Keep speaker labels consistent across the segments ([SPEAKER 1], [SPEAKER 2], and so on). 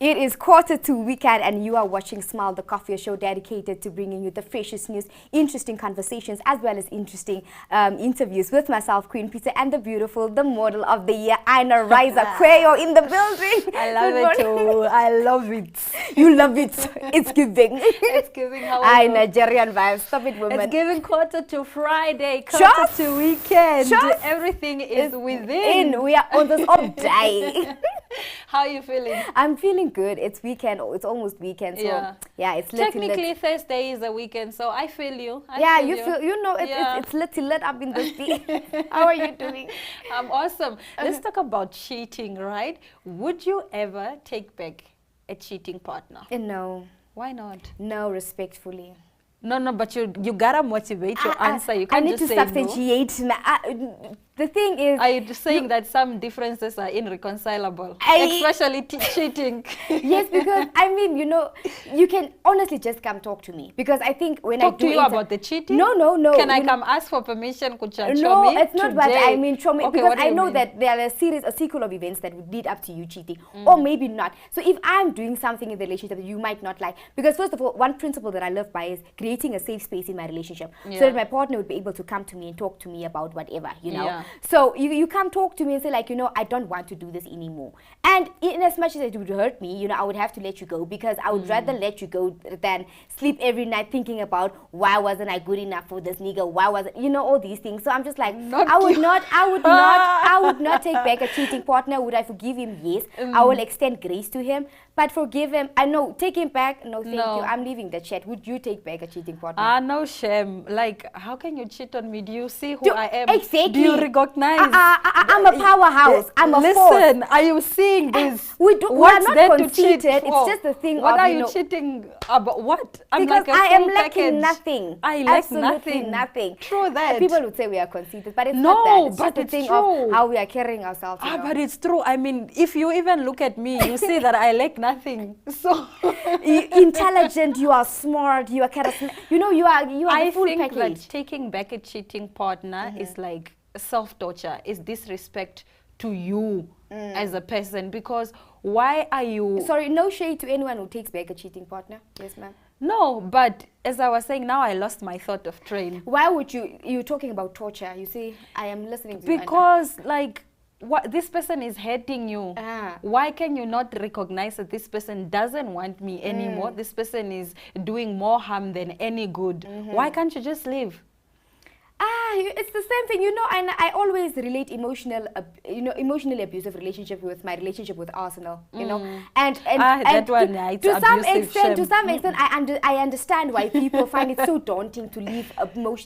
[SPEAKER 1] It is 1:45 weekend and you are watching Smile, the coffee show dedicated to bringing you the freshest news, interesting conversations, as well as interesting interviews with myself, Queen Peter, and the beautiful, the model of the year, Aina Riza Quayo in the building.
[SPEAKER 2] I love it too. I love it.
[SPEAKER 1] You love it. It's giving.
[SPEAKER 2] It's giving. How are you?
[SPEAKER 1] Nigerian vibes. Stop it, woman.
[SPEAKER 2] It's giving quarter to Friday, quarter to weekend. Everything is within.
[SPEAKER 1] We are on this all day.
[SPEAKER 2] How are you feeling?
[SPEAKER 1] I'm feeling good. It's weekend. It's almost weekend. So yeah, it's lit.
[SPEAKER 2] Technically Thursday is a weekend, so I feel you.
[SPEAKER 1] You know, it's lit up in the sea. How are you doing?
[SPEAKER 2] I'm awesome. Let's talk about cheating, right? Would you ever take back a cheating partner?
[SPEAKER 1] No.
[SPEAKER 2] Why not?
[SPEAKER 1] No, respectfully.
[SPEAKER 2] No, but you gotta motivate your answer. You can't just say no.
[SPEAKER 1] I need to substantiate. The thing is...
[SPEAKER 2] Are you saying that some differences are irreconcilable? Especially cheating.
[SPEAKER 1] Yes, because, I mean, you know, you can honestly just come talk to me. Because I think when
[SPEAKER 2] talk to you about the cheating?
[SPEAKER 1] No.
[SPEAKER 2] Can I come ask for permission?
[SPEAKER 1] No, it's not what I mean. Show me.
[SPEAKER 2] Okay,
[SPEAKER 1] because I know that there are a sequel of events that would lead up to you cheating. Or maybe not. So if I'm doing something in the relationship that you might not like. Because first of all, one principle that I live by is creating a safe space in my relationship. So that my partner would be able to come to me and talk to me about whatever, you know.
[SPEAKER 2] Yeah.
[SPEAKER 1] So you come talk to me and say, like, you know, I don't want to do this anymore. And in as much as it would hurt me, you know, I would have to let you go, because I would rather let you go than sleep every night thinking about why wasn't I good enough for this nigga, why wasn't, you know, all these things. So I'm just like, I would not take back a cheating partner. Would I forgive him? Yes. I will extend grace to him, but forgive him. I know, take him back. No, thank you. I'm leaving the chat. Would you take back a cheating partner?
[SPEAKER 2] No shame. Like, how can you cheat on me? Do you see who I am?
[SPEAKER 1] Exactly.
[SPEAKER 2] Do you recognize?
[SPEAKER 1] I'm a powerhouse. I'm a force.
[SPEAKER 2] Listen, are you seeing this?
[SPEAKER 1] We are not conceited. It's just the thing
[SPEAKER 2] what
[SPEAKER 1] of,
[SPEAKER 2] are you cheating about? What? I'm
[SPEAKER 1] because
[SPEAKER 2] like
[SPEAKER 1] I am lacking nothing.
[SPEAKER 2] I lack
[SPEAKER 1] absolutely nothing.
[SPEAKER 2] True that.
[SPEAKER 1] People would say we are conceited, but it's not that. It's just the thing
[SPEAKER 2] true.
[SPEAKER 1] of how we are carrying ourselves.
[SPEAKER 2] But it's true. I mean, if you even look at me, you see that I lack nothing. So
[SPEAKER 1] intelligent, you are smart, you are charismatic. You know, you are the full package.
[SPEAKER 2] I think that taking back a cheating partner is like self-torture, is disrespect to you as a person, because why are you...
[SPEAKER 1] Sorry, no shade to anyone who takes back a cheating partner. Yes, ma'am.
[SPEAKER 2] No, but as I was saying, now I lost my thought of train.
[SPEAKER 1] Why would you're talking about torture? You see, I am listening to
[SPEAKER 2] because, like, what this person is hurting you. Why can you not recognize that this person doesn't want me anymore? This person is doing more harm than any good. Why can't you just leave?
[SPEAKER 1] It's the same thing, you know, and I always relate emotionally abusive relationship with my relationship with Arsenal, you know, and to some extent, I understand why people find it so daunting to leave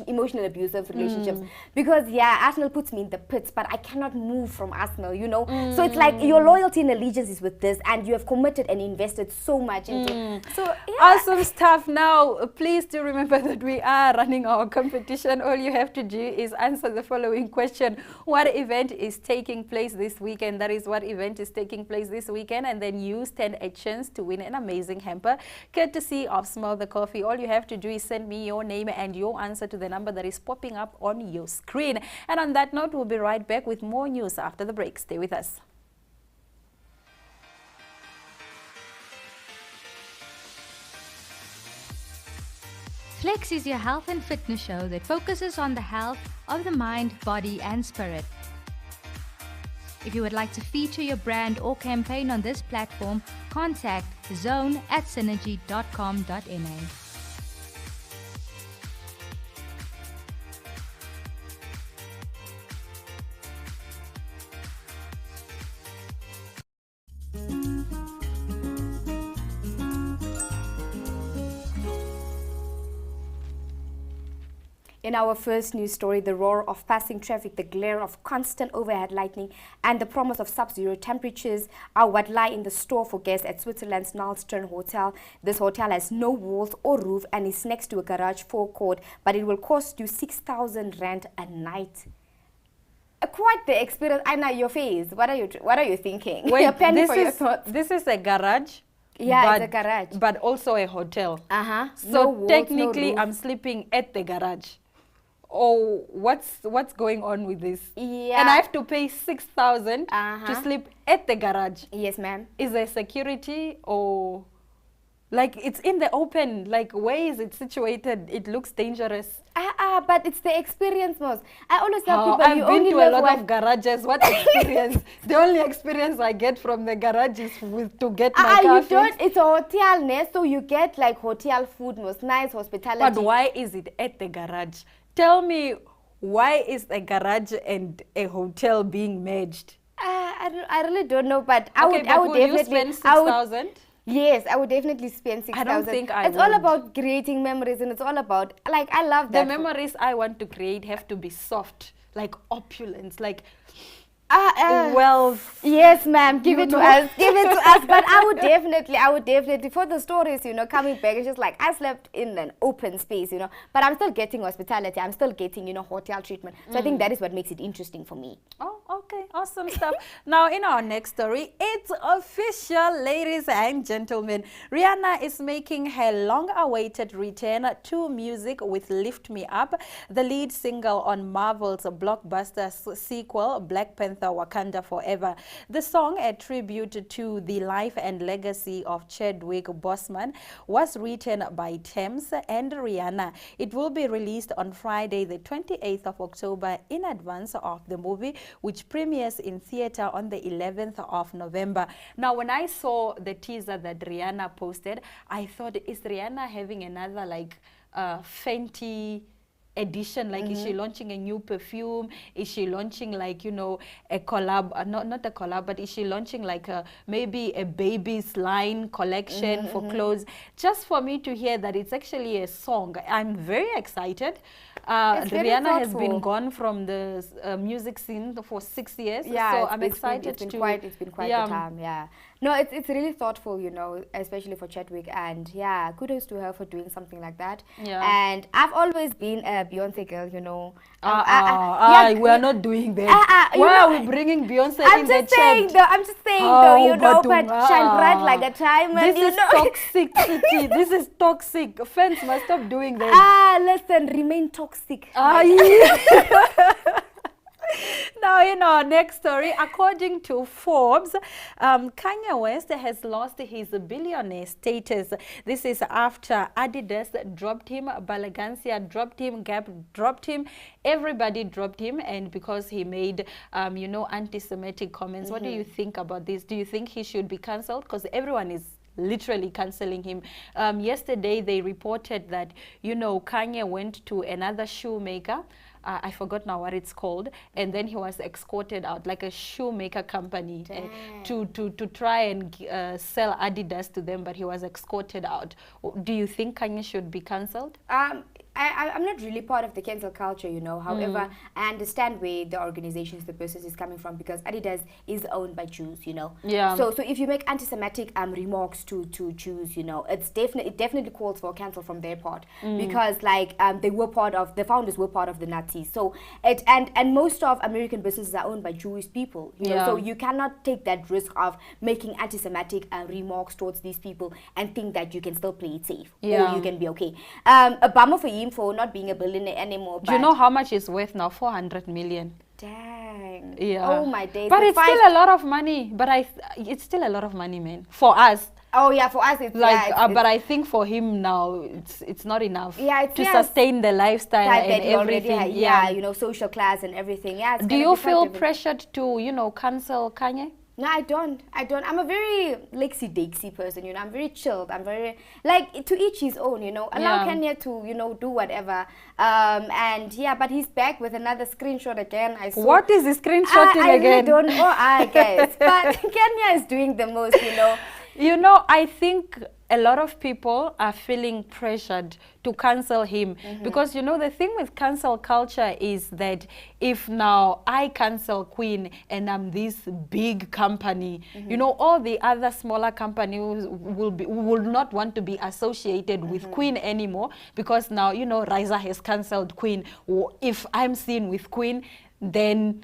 [SPEAKER 1] emotional abusive relationships, because Arsenal puts me in the pits, but I cannot move from Arsenal, you know. So it's like your loyalty and allegiance is with this, and you have committed and invested so much into. So
[SPEAKER 2] awesome stuff. Now, please do remember that we are running our competition. All you have to do is answer the following question: what event is taking place this weekend? That is, what event is taking place this weekend, and then you stand a chance to win an amazing hamper courtesy of Smile the Coffee. All you have to do is send me your name and your answer to the number that is popping up on your screen. And on that note, we'll be right back with more news after the break. Stay with us.
[SPEAKER 3] Flex is your health and fitness show that focuses on the health of the mind, body and spirit. If you would like to feature your brand or campaign on this platform, contact zone@synergy.com.na.
[SPEAKER 1] In our first news story, the roar of passing traffic, the glare of constant overhead lighting, and the promise of sub-zero temperatures are what lie in the store for guests at Switzerland's Nalstern Hotel. This hotel has no walls or roof and is next to a garage forecourt, but it will cost you 6,000 rand a night. Quite the experience. I know your face. What are you thinking?
[SPEAKER 2] Wait,
[SPEAKER 1] You're penning for your thoughts.
[SPEAKER 2] This is a garage.
[SPEAKER 1] Yeah, it's a garage.
[SPEAKER 2] But also a hotel.
[SPEAKER 1] So
[SPEAKER 2] no walls, technically, no I'm sleeping at the garage. or what's going on with this?
[SPEAKER 1] Yeah.
[SPEAKER 2] And I have to pay 6,000 to sleep at the garage.
[SPEAKER 1] Yes, ma'am.
[SPEAKER 2] Is there security, or like it's in the open? Like, where is it situated? It looks dangerous.
[SPEAKER 1] But it's the experience most. I always tell people
[SPEAKER 2] I've
[SPEAKER 1] you
[SPEAKER 2] been
[SPEAKER 1] only
[SPEAKER 2] to a lot of garages. What experience? The only experience I get from the garage is to get my car fixed.
[SPEAKER 1] It's a hotel, so you get like hotel food, most nice hospitality.
[SPEAKER 2] But why is it at the garage? Tell me, why is a garage and a hotel being merged?
[SPEAKER 1] I really don't know, but I would
[SPEAKER 2] definitely. You spend 6,000?
[SPEAKER 1] Yes, I would definitely spend 6,000.
[SPEAKER 2] I don't think
[SPEAKER 1] It's all about creating memories, and it's all about, like, I love that.
[SPEAKER 2] The memories I want to create have to be soft, like opulence, like wealth.
[SPEAKER 1] Yes, ma'am. Give it to us. Give it to us. But I would definitely, for the stories, coming back, it's just like, I slept in an open space, but I'm still getting hospitality. I'm still getting, hotel treatment. So I think that is what makes it interesting for me.
[SPEAKER 2] Oh, okay. Awesome stuff. Now, in our next story, it's official, ladies and gentlemen. Rihanna is making her long-awaited return to music with Lift Me Up, the lead single on Marvel's blockbuster sequel, Black Panther Wakanda Forever. The song, a tribute to the life and legacy of Chadwick Boseman, was written by Thames and Rihanna. It will be released on Friday, the 28th of October, in advance of the movie, which premieres in theater on the 11th of November. Now, when I saw the teaser that Rihanna posted, I thought, is Rihanna having another like Fenty edition? Like, is she launching a new perfume? Is she launching like, a collab, not a collab, but is she launching like maybe a baby's line collection for clothes? Just for me to hear that it's actually a song, I'm very excited. Rihanna has been gone from the music scene for 6 years,
[SPEAKER 1] yeah,
[SPEAKER 2] so I'm excited
[SPEAKER 1] it's been quite the time, yeah. No, it's really thoughtful, especially for Chadwick, and yeah, kudos to her for doing something like that. Yeah. And I've always been a Beyonce girl,
[SPEAKER 2] we are not doing that. Why are we bringing Beyonce in the chat?
[SPEAKER 1] I'm just saying though, but shine bright like a diamond.
[SPEAKER 2] This is toxicity. This is toxic. Fans must stop doing that.
[SPEAKER 1] Listen, remain toxic.
[SPEAKER 2] Now, in our next story, according to Forbes, Kanye West has lost his billionaire status. This is after Adidas dropped him, Balenciaga dropped him, Gap dropped him, everybody dropped him, and because he made, anti-Semitic comments. What do you think about this? Do you think he should be cancelled? Because everyone is literally cancelling him. Yesterday, they reported that, Kanye went to another shoemaker. I forgot now what it's called, and then he was escorted out, like a shoemaker company, to try and sell Adidas to them, but he was escorted out. Do you think Kanye should be cancelled?
[SPEAKER 1] I'm not really part of the cancel culture, However, I understand where the organizations, the business is coming from, because Adidas is owned by Jews,
[SPEAKER 2] Yeah.
[SPEAKER 1] So if you make anti-Semitic remarks to Jews, it definitely calls for a cancel from their part, because the founders were part of the Nazis. So and most of American businesses are owned by Jewish people, So you cannot take that risk of making anti-Semitic remarks towards these people and think that you can still play it safe, or you can be okay. A bummer for him for not being a billionaire anymore.
[SPEAKER 2] Do you know how much it's worth now? 400 million.
[SPEAKER 1] Dang.
[SPEAKER 2] Yeah.
[SPEAKER 1] Oh my days.
[SPEAKER 2] But it's still a lot of money. It's still a lot of money, man. For us.
[SPEAKER 1] Oh yeah, for us it's
[SPEAKER 2] like. But I think for him now, it's not enough.
[SPEAKER 1] Yeah,
[SPEAKER 2] to sustain the lifestyle and everything.
[SPEAKER 1] Social class and everything. Yeah.
[SPEAKER 2] Do you feel pressured to cancel Kanye?
[SPEAKER 1] No, I don't. I'm a very lazy-daisy person, I'm very chilled. I'm very, to each his own, Allow Kenya to, do whatever. But he's back with another screenshot again. I saw.
[SPEAKER 2] What is he screenshotting again?
[SPEAKER 1] I really don't know, I guess. But Kenya is doing the most,
[SPEAKER 2] I think a lot of people are feeling pressured to cancel him because, the thing with cancel culture is that if now I cancel Queen and I'm this big company, all the other smaller companies will not want to be associated with Queen anymore, because now, Riza has cancelled Queen. If I'm seen with Queen, then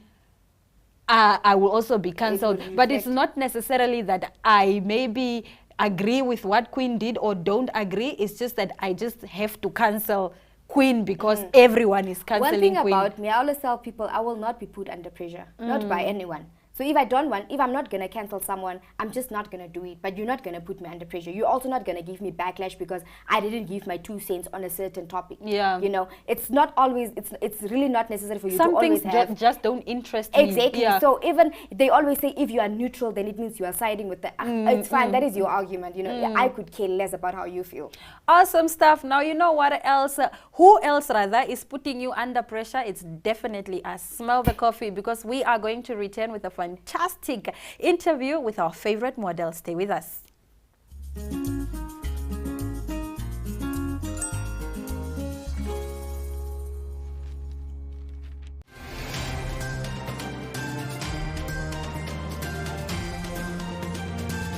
[SPEAKER 2] I will also be cancelled. But it's not necessarily that I maybe agree with what Queen did or don't agree. It's just that I just have to cancel queen because everyone is cancelling
[SPEAKER 1] One thing
[SPEAKER 2] queen.
[SPEAKER 1] about me, I always tell people I will not be put under pressure, not by anyone. So if I'm not going to cancel someone, I'm just not going to do it. But you're not going to put me under pressure. You're also not going to give me backlash because I didn't give my 2 cents on a certain topic.
[SPEAKER 2] Yeah.
[SPEAKER 1] You know, it's not always, it's really not necessary for you
[SPEAKER 2] Some
[SPEAKER 1] to always
[SPEAKER 2] things
[SPEAKER 1] have.
[SPEAKER 2] just don't interest me.
[SPEAKER 1] Exactly.
[SPEAKER 2] Yeah.
[SPEAKER 1] So even, they always say if you are neutral, then it means you are siding with the, it's fine. That is your argument. You know, I could care less about how you feel.
[SPEAKER 2] Awesome stuff. Now, you know what else, who else rather is putting you under pressure? It's definitely us. Smell the coffee, because we are going to return with a fantastic interview with our favorite model. Stay with us.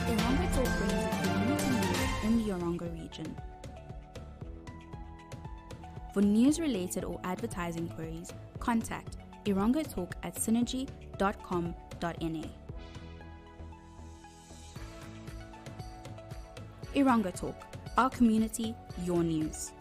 [SPEAKER 4] Iranga Talk brings you community news in the Iranga region. For news-related or advertising queries, contact Iranga Talk at synergy.com.na. Iranga Talk, our community, your news.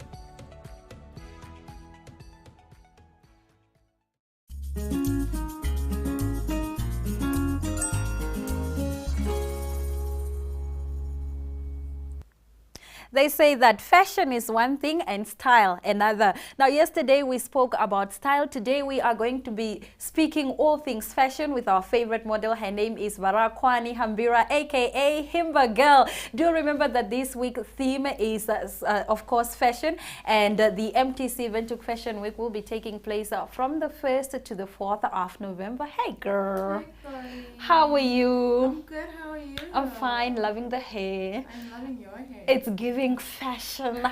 [SPEAKER 2] They say that fashion is one thing and style another. Now, yesterday we spoke about style. Today we are going to be speaking all things fashion with our favorite model. Her name is Varakwani Hambira, aka Himba Girl. Do remember that this week's theme is, of course, fashion, and the MTC Windhoek Fashion Week will be taking place from the 1st to the 4th of November. Hey, girl.
[SPEAKER 5] Hi,
[SPEAKER 2] How are you?
[SPEAKER 5] I'm good, how are you?
[SPEAKER 2] I'm fine, loving the hair.
[SPEAKER 5] I'm loving your hair.
[SPEAKER 2] It's giving fashion.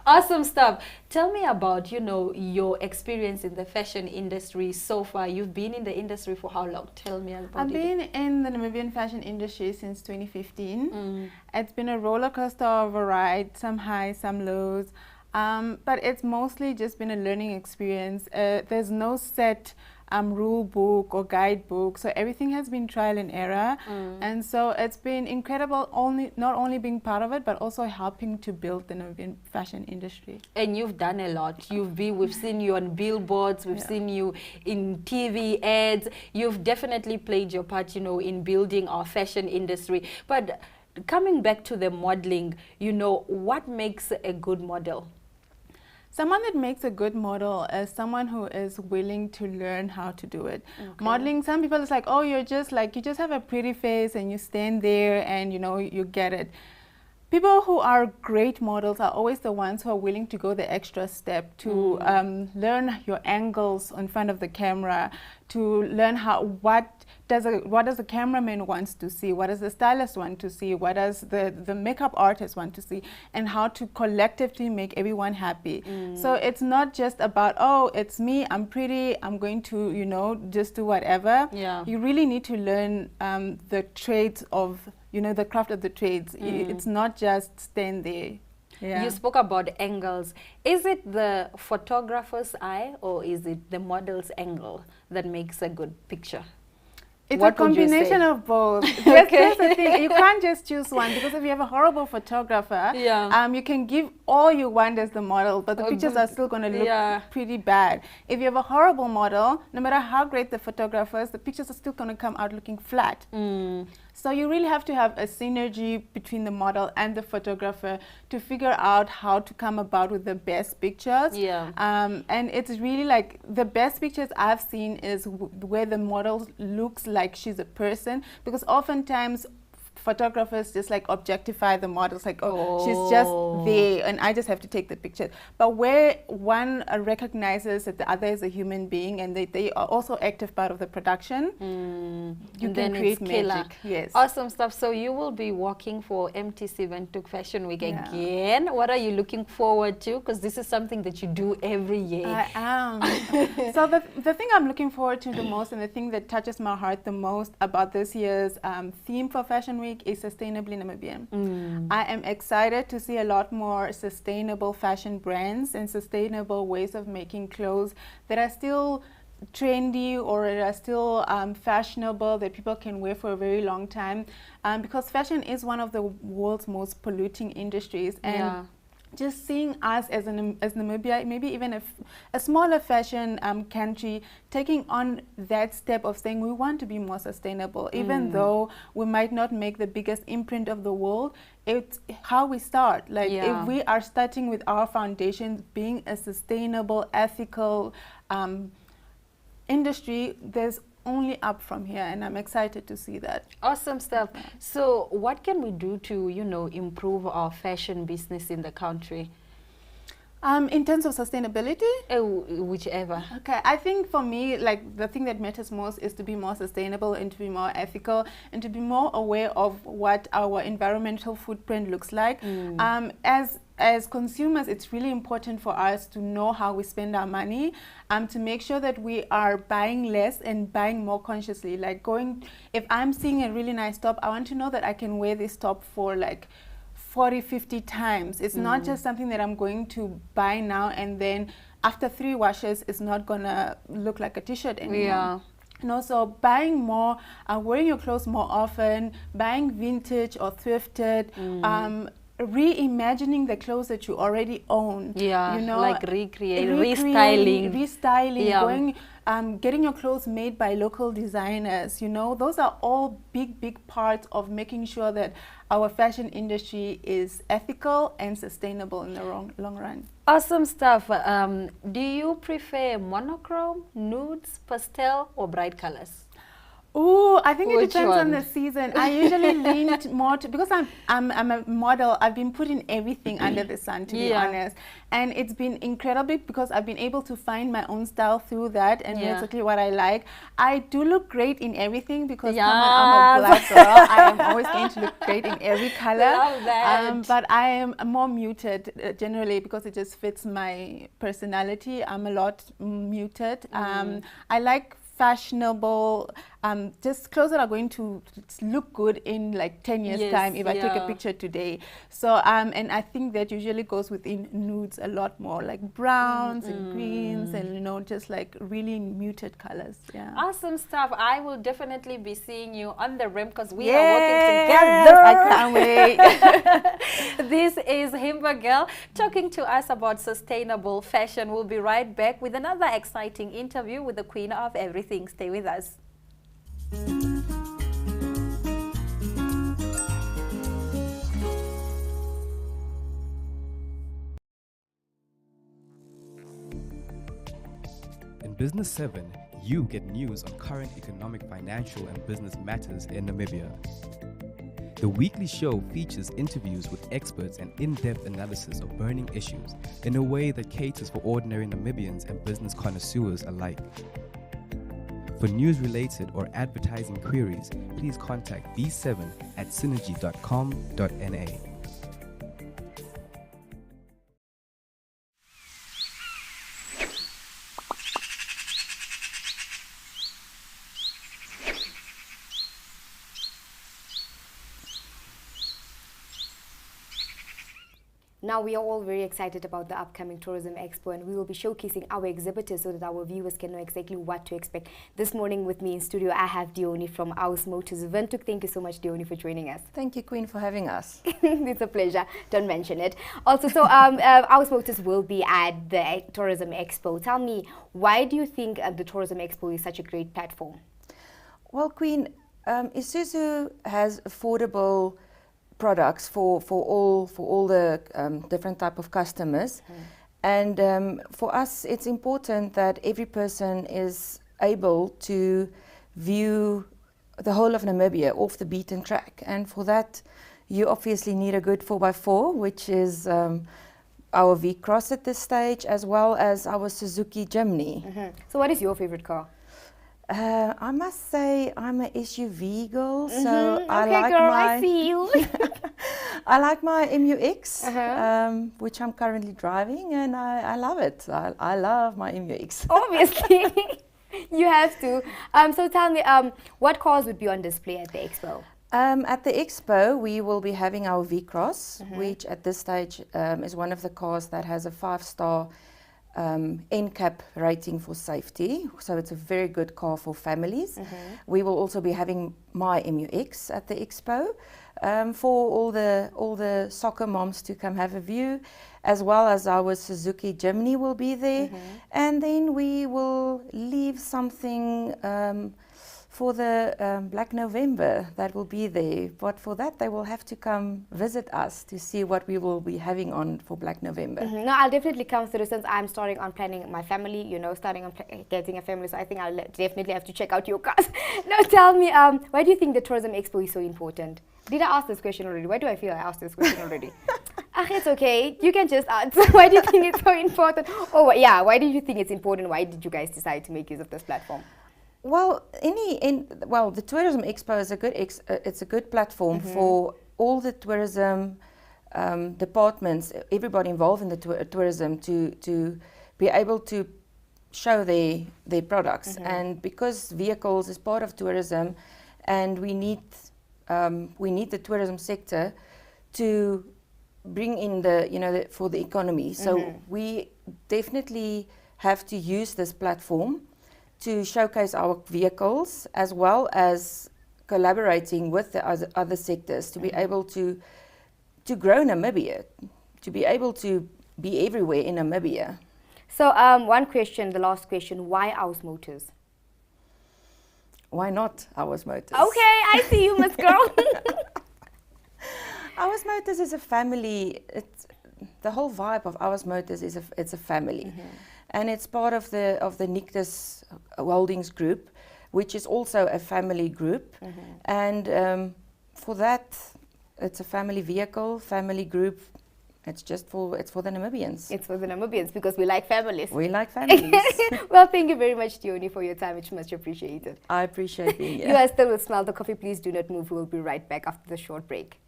[SPEAKER 2] Awesome stuff. Tell me about, you know, your experience in the fashion industry so far. You've been in the industry for how long? Tell me about it.
[SPEAKER 5] I've been in the Namibian fashion industry since 2015. It's been a roller coaster of a ride, some highs, some lows. But it's mostly just been a learning experience. There's no set rule book or guidebook, so everything has been trial and error, and so it's been incredible, not only being part of it but also helping to build the Namibian fashion industry.
[SPEAKER 2] And you've done a lot. We've seen you on billboards, we've seen you in TV ads. You've definitely played your part, you know, in building our fashion industry. But coming back to the modeling, you know, what makes a good model?
[SPEAKER 5] Someone that makes a good model is someone who is willing to learn how to do it. Okay. Modeling, some people it's like, oh, you just have a pretty face and you stand there and you know you get it. People who are great models are always the ones who are willing to go the extra step to learn your angles in front of the camera, to learn what does the cameraman wants to see, what does the stylist want to see, what does the makeup artist want to see, and how to collectively make everyone happy. So it's not just about, oh, it's me, I'm pretty, I'm going to, you know, just do whatever. Yeah. You really need to learn the trades of, you know, the craft of the trades. It's not just stand there. Yeah.
[SPEAKER 2] You spoke about angles. Is it the photographer's eye or is it the model's angle that makes a good picture?
[SPEAKER 5] It's a combination of both. That's the thing. You can't just choose one, because if you have a horrible photographer, you can give all you want as the model, but the pictures are still going to look pretty bad. If you have a horrible model, no matter how great the photographer is, the pictures are still going to come out looking flat. So you really have to have a synergy between the model and the photographer to figure out how to come about with the best pictures. Yeah. And it's really like the best pictures I've seen is where the model looks like she's a person, because oftentimes photographers just like objectify the models, like, oh, she's just there and I just have to take the picture. But where one recognizes that the other is a human being and they are also active part of the production, you can create magic. Yes.
[SPEAKER 2] Awesome stuff. So you will be working for MTC Windhoek Fashion Week again. What are you looking forward to? Because this is something that you do every year.
[SPEAKER 5] I am. So the thing I'm looking forward to the most, and the thing that touches my heart the most about this year's theme for Fashion Week is Sustainably Namibian. I am excited to see a lot more sustainable fashion brands and sustainable ways of making clothes that are still trendy or that are still fashionable, that people can wear for a very long time, because fashion is one of the world's most polluting industries, and just seeing us as Namibia, maybe even a smaller fashion country, taking on that step of saying we want to be more sustainable, even though we might not make the biggest imprint of the world. It's how we start. Like if we are starting with our foundation being a sustainable, ethical industry, there's only up from here, and I'm excited to see that.
[SPEAKER 2] Awesome stuff. So what can we do to, improve our fashion business in the country?
[SPEAKER 5] In terms of sustainability?
[SPEAKER 2] Whichever.
[SPEAKER 5] Okay, I think for me, like the thing that matters most is to be more sustainable and to be more ethical and to be more aware of what our environmental footprint looks like. As consumers, it's really important for us to know how we spend our money, to make sure that we are buying less and buying more consciously. Like if I'm seeing a really nice top, I want to know that I can wear this top for like 40, 50 times. It's not just something that I'm going to buy now and then after 3 washes, it's not gonna look like a t-shirt anymore.
[SPEAKER 2] Yeah.
[SPEAKER 5] And also buying more, wearing your clothes more often, buying vintage or thrifted, reimagining the clothes that you already own.
[SPEAKER 2] Yeah, like restyling,
[SPEAKER 5] going, getting your clothes made by local designers. Those are all big parts of making sure that our fashion industry is ethical and sustainable in the long run.
[SPEAKER 2] Awesome stuff. Do you prefer monochrome, nudes, pastel, or bright colors?
[SPEAKER 5] Oh, I think it depends on the season. I usually lean more to, because I'm a model, I've been putting everything under the sun, to be honest. And it's been incredible because I've been able to find my own style through that and exactly what I like. I do look great in everything because I'm a black girl. I am always going to look great in every color.
[SPEAKER 2] Love that.
[SPEAKER 5] But I am more muted generally because it just fits my personality. I'm a lot muted. I like fashionable, just clothes that are going to look good in like 10 years time if I take a picture today. So and I think that usually goes within nudes a lot more, like browns and greens and just like really muted colors.
[SPEAKER 2] Awesome stuff. I will definitely be seeing you on the rim because we are working together.
[SPEAKER 5] I can't wait.
[SPEAKER 2] This is Himba Girl talking to us about sustainable fashion. We'll be right back with another exciting interview with the queen of everything. Stay with us.
[SPEAKER 6] In Business 7, you get news on current economic, financial, and business matters in Namibia. The weekly show features interviews with experts and in-depth analysis of burning issues in a way that caters for ordinary Namibians and business connoisseurs alike. For news-related or advertising queries, please contact B7 at synergy.com.na.
[SPEAKER 1] Now we are all very excited about the upcoming Tourism Expo, and we will be showcasing our exhibitors so that our viewers can know exactly what to expect. This morning with me in studio, I have Dioni from Aus Motors Windhoek. Thank you so much, Dioni, for joining us.
[SPEAKER 7] Thank you, Queen, for having us.
[SPEAKER 1] It's a pleasure. Don't mention it. Also, so Aus Motors will be at the Tourism Expo. Tell me, why do you think the Tourism Expo is such a great platform?
[SPEAKER 7] Well, Queen, Isuzu has affordable products for all the different type of customers, and for us it's important that every person is able to view the whole of Namibia off the beaten track, and for that you obviously need a good 4x4, which is our V-Cross at this stage, as well as our Suzuki Jimny.
[SPEAKER 1] So what is your favorite car?
[SPEAKER 7] I must say I'm an SUV girl, so I like
[SPEAKER 1] girl,
[SPEAKER 7] my.
[SPEAKER 1] I see you.
[SPEAKER 7] I like my MUX, which I'm currently driving, and I love it. I love my MUX.
[SPEAKER 1] Obviously, you have to. So tell me, what cars would be on display at the expo?
[SPEAKER 7] At the expo, we will be having our V-Cross, which at this stage is one of the cars that has a 5-star NCAP rating for safety, so it's a very good car for families. We will also be having my MUX at the expo for all the soccer moms to come have a view, as well as our Suzuki Jimny will be there. And then we will leave something for the Black November that will be there. But for that, they will have to come visit us to see what we will be having on for Black November.
[SPEAKER 1] No, I'll definitely come through since I'm starting on planning my family, you know, starting on getting a family. So I think I'll definitely have to check out your cars. Now tell me, why do you think the Tourism Expo is so important? Did I ask this question already? Why do I feel I asked this question already? It's okay. You can just answer. Why do you think it's so important? Oh, yeah. Why do you think it's important? Why did you guys decide to make use of this platform?
[SPEAKER 7] Well, the Tourism Expo is it's a good platform for all the tourism departments, everybody involved in the tourism to be able to show their products. And because vehicles is part of tourism, and we need the tourism sector to bring in for the economy. So we definitely have to use this platform to showcase our vehicles, as well as collaborating with the other sectors to be able to grow Namibia, to be able to be everywhere in Namibia.
[SPEAKER 1] So one question, the last question, why Ours Motors?
[SPEAKER 7] Why not Ours Motors?
[SPEAKER 1] Okay, I see you, Miss Girl.
[SPEAKER 7] Ours Motors is a family. The whole vibe of Ours Motors is it's a family. And it's part of the Nictus Holdings Group, which is also a family group. And for that, it's a family vehicle, family group. It's for the Namibians.
[SPEAKER 1] It's for the Namibians because we like families.
[SPEAKER 7] We like families.
[SPEAKER 1] Well, thank you very much, Dione, for your time. It's much appreciated.
[SPEAKER 7] I appreciate being here.
[SPEAKER 1] You are still with Smell the Coffee. Please do not move. We'll be right back after the short break.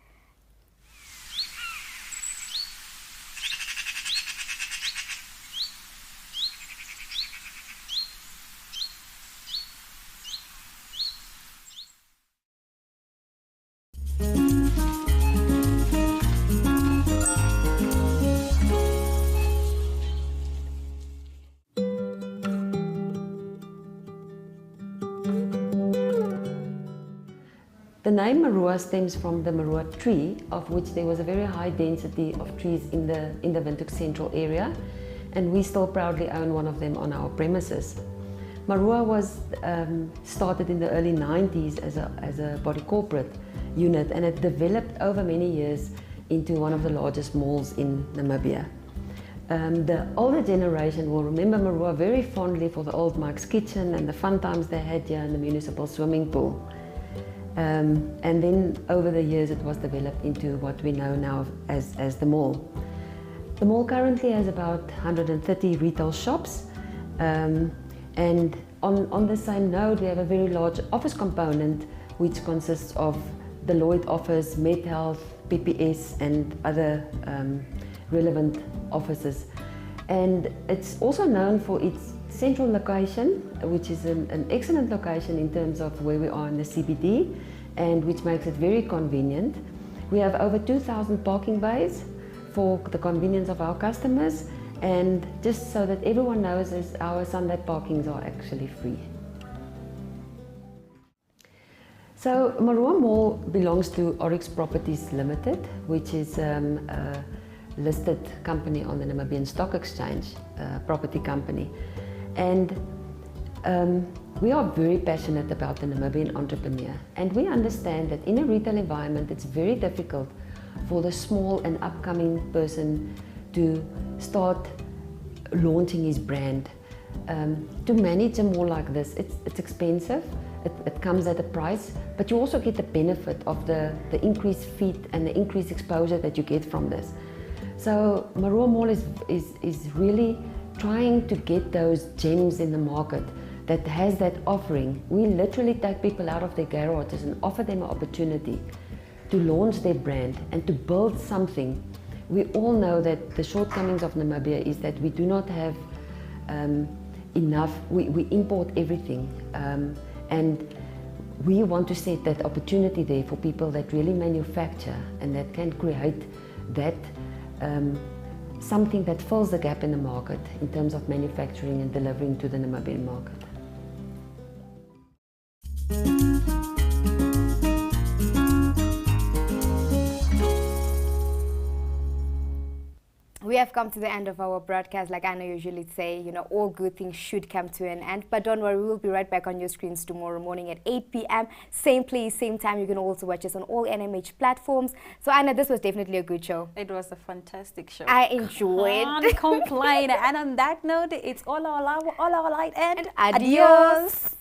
[SPEAKER 8] The name Marua stems from the Marua tree, of which there was a very high density of trees in the Windhoek Central area, and we still proudly own one of them on our premises. Marua was started in the early 90s as a body corporate unit, and it developed over many years into one of the largest malls in Namibia. The older generation will remember Marua very fondly for the old Mike's Kitchen and the fun times they had here in the municipal swimming pool. And then over the years it was developed into what we know now as the mall. The mall currently has about 130 retail shops, and on the same note we have a very large office component which consists of the Lloyd office, Met Health, PPS and other relevant offices. And it's also known for its central location, which is an excellent location in terms of where we are in the CBD, and which makes it very convenient. We have over 2,000 parking bays for the convenience of our customers, and just so that everyone knows, is our Sunday parkings are actually free. So Marua Mall belongs to Oryx Properties Limited, which is a listed company on the Namibian Stock Exchange, property company. And we are very passionate about the Namibian entrepreneur, and we understand that in a retail environment it's very difficult for the small and upcoming person to start launching his brand. To manage a mall like this, it's expensive, it comes at a price, but you also get the benefit of the increased feet and the increased exposure that you get from this. So Marua Mall is really trying to get those gems in the market that has that offering. We literally take people out of their garages and offer them an opportunity to launch their brand and to build something. We all know that the shortcomings of Namibia is that we do not have enough, we import everything, and we want to set that opportunity there for people that really manufacture and that can create that something that fills the gap in the market in terms of manufacturing and delivering to the Namibian market.
[SPEAKER 1] We have come to the end of our broadcast. Like Anna usually say, you know, all good things should come to an end. But don't worry, we will be right back on your screens tomorrow morning at 8 p.m. Same place, same time. You can also watch us on all NMH platforms. So Anna, this was definitely a good show.
[SPEAKER 2] It was a fantastic show.
[SPEAKER 1] I enjoyed.
[SPEAKER 2] Can't complain. And on that note, it's all our light and
[SPEAKER 1] adios.